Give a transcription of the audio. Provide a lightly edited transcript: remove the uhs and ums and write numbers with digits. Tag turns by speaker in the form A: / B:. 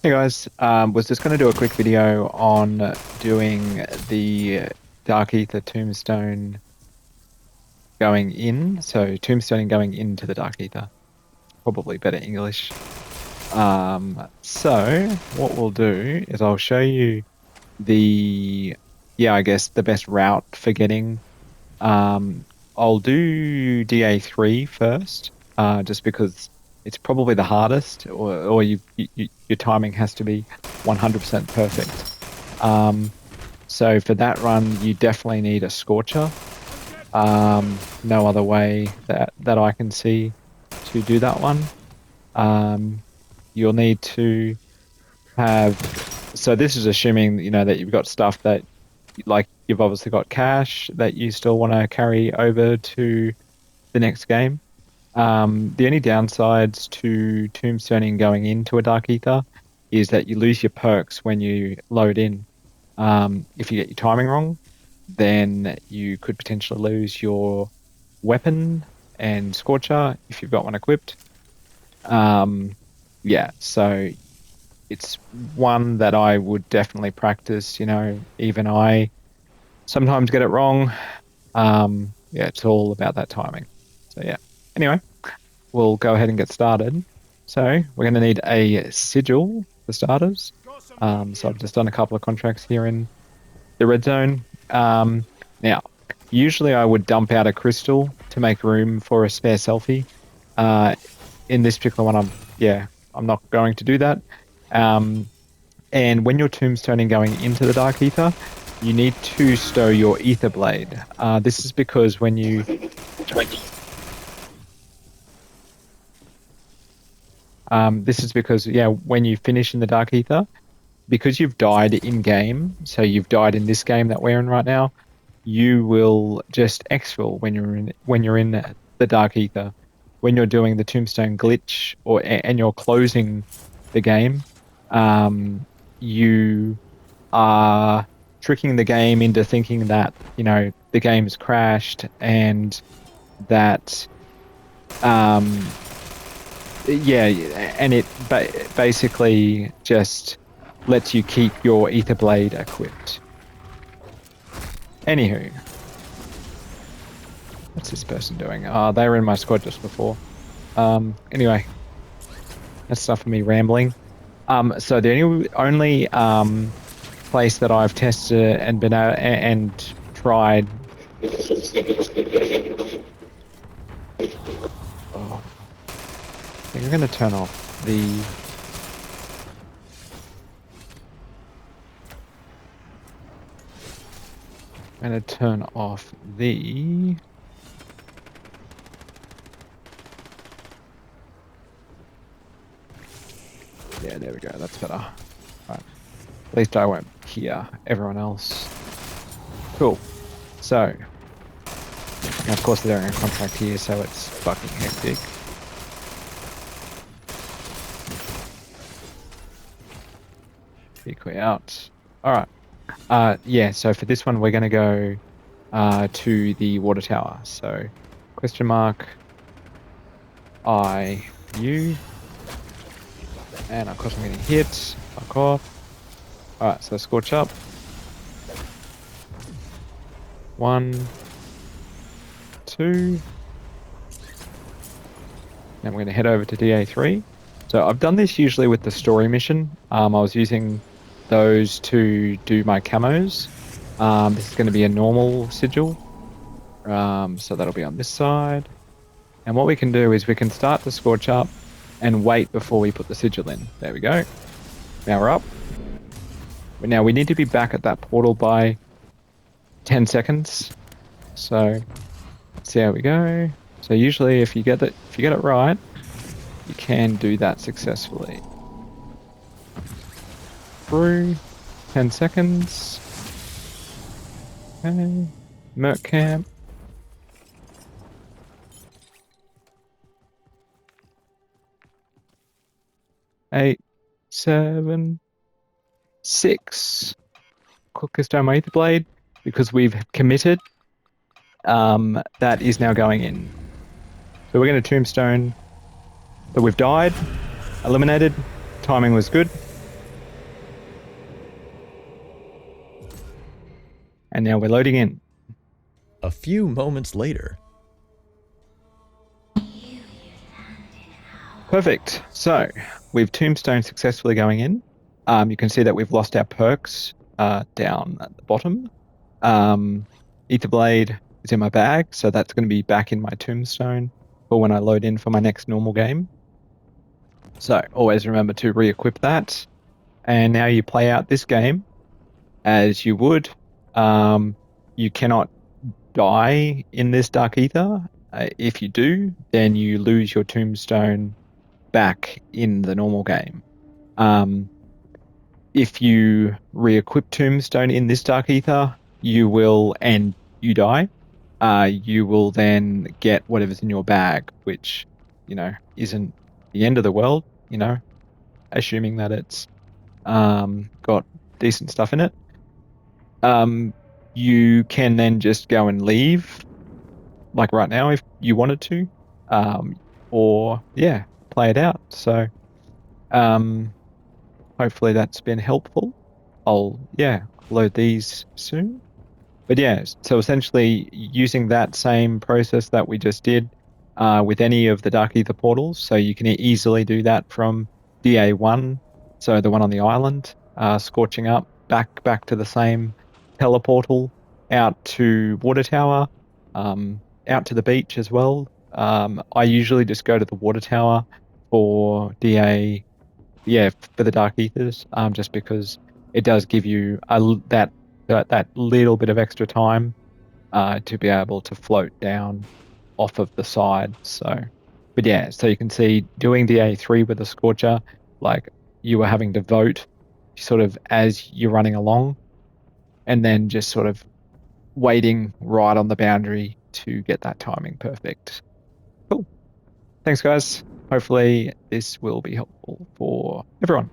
A: Hey guys, was just going to do a quick video on doing the Dark Aether tombstone going in. So tombstoning going into the Dark Aether. Probably better English. So what we'll do is I'll show you the, I guess the best route for getting. I'll do DA3 first, just because it's probably the hardest, or your timing has to be 100% perfect. So for that run, you definitely need a scorcher. No other way that I can see to do that one. You'll need to have. So this is assuming that you've got stuff that, like, you've obviously got cash that you still want to carry over to the next game. The only downsides to tombstoning going into a Dark Aether is that you lose your perks when you load in. If you get your timing wrong, then you could potentially lose your weapon and Scorcher if you've got one equipped. Yeah, so it's one that I would definitely practice. Even I sometimes get it wrong. Yeah, it's all about that timing. So yeah. Anyway, we'll go ahead and get started. So we're going to need a sigil for starters. So I've just done a couple of contracts here in the red zone. Now, usually I would dump out a crystal to make room for a spare selfie. In this particular one, I'm not going to do that. And when you're tombstoning going into the Dark Aether, you need to stow your Ether Blade. This is because when you when you finish in the Dark Aether, because you've died in game, so you've died in this game that we're in right now, you will just exfil when you're in the Dark Aether. When you're doing the tombstone glitch and you're closing the game, you are tricking the game into thinking that the game's crashed and that and it basically just lets you keep your Ether Blade equipped. Anywho, what's this person doing? They were in my squad just before. Anyway, that's enough of me rambling. So the only place that I've tested and been and tried. Oh, I think I'm going to turn off the. I'm going to turn off the. Yeah, there we go. That's better. Right. At least I won't hear everyone else. Cool. So, and of course they're in a contract here, so it's fucking hectic. Equally out. Alright. Yeah, so for this one we're going to go to the water tower. So, question mark I, U. And of course I'm getting hit. Fuck off. Alright, so scorch up. 1, 2. Then we're going to head over to DA3. So I've done this usually with the story mission. I was using those to do my camos. This is going to be a normal sigil. So that'll be on this side. And what we can do is we can start to scorch up and wait before we put the sigil in. There we go. Now we're up. Now we need to be back at that portal by 10 seconds. So let's see how we go. So usually if you get it right, you can do that successfully. Through 10 seconds. Okay. Merc camp. Eight, 7, 6. Quickest down my Ether Blade because we've committed. That is now going in. So we're going to tombstone. So we've died, eliminated. Timing was good. And now we're loading in.
B: A few moments later,
A: Perfect. So we've tombstone successfully going in. You can see that we've lost our perks down at the bottom. Um, Ether Blade is in my bag, so that's going to be back in my tombstone for when I load in for my next normal game. So always remember to re-equip that. And now you play out this game as you would. Um, you cannot die in this Dark Aether. If you do, then you lose your tombstone back in the normal game. Um, if you re-equip Tombstone in this Dark Aether, you will, and you die, you will then get whatever's in your bag, which, isn't the end of the world, assuming that it's got decent stuff in it. Um, you can then just go and leave, like right now, if you wanted to, um, or yeah, play it out. So, um, hopefully that's been helpful. Yeah, load these soon. But yeah, so essentially using that same process that we just did with any of the Dark Ether portals, so you can easily do that from DA1, so the one on the island, scorching up back to the same teleportal, out to Water Tower, out to the beach as well. I usually just go to the Water Tower for DA, yeah, for the Dark Ethers, just because it does give you that little bit of extra time to be able to float down off of the side. So, but yeah, so you can see doing the A3 with the Scorcher, like you were having to vote sort of as you're running along, and then just sort of waiting right on the boundary to get that timing perfect. Cool. Thanks, guys. Hopefully, this will be helpful for everyone.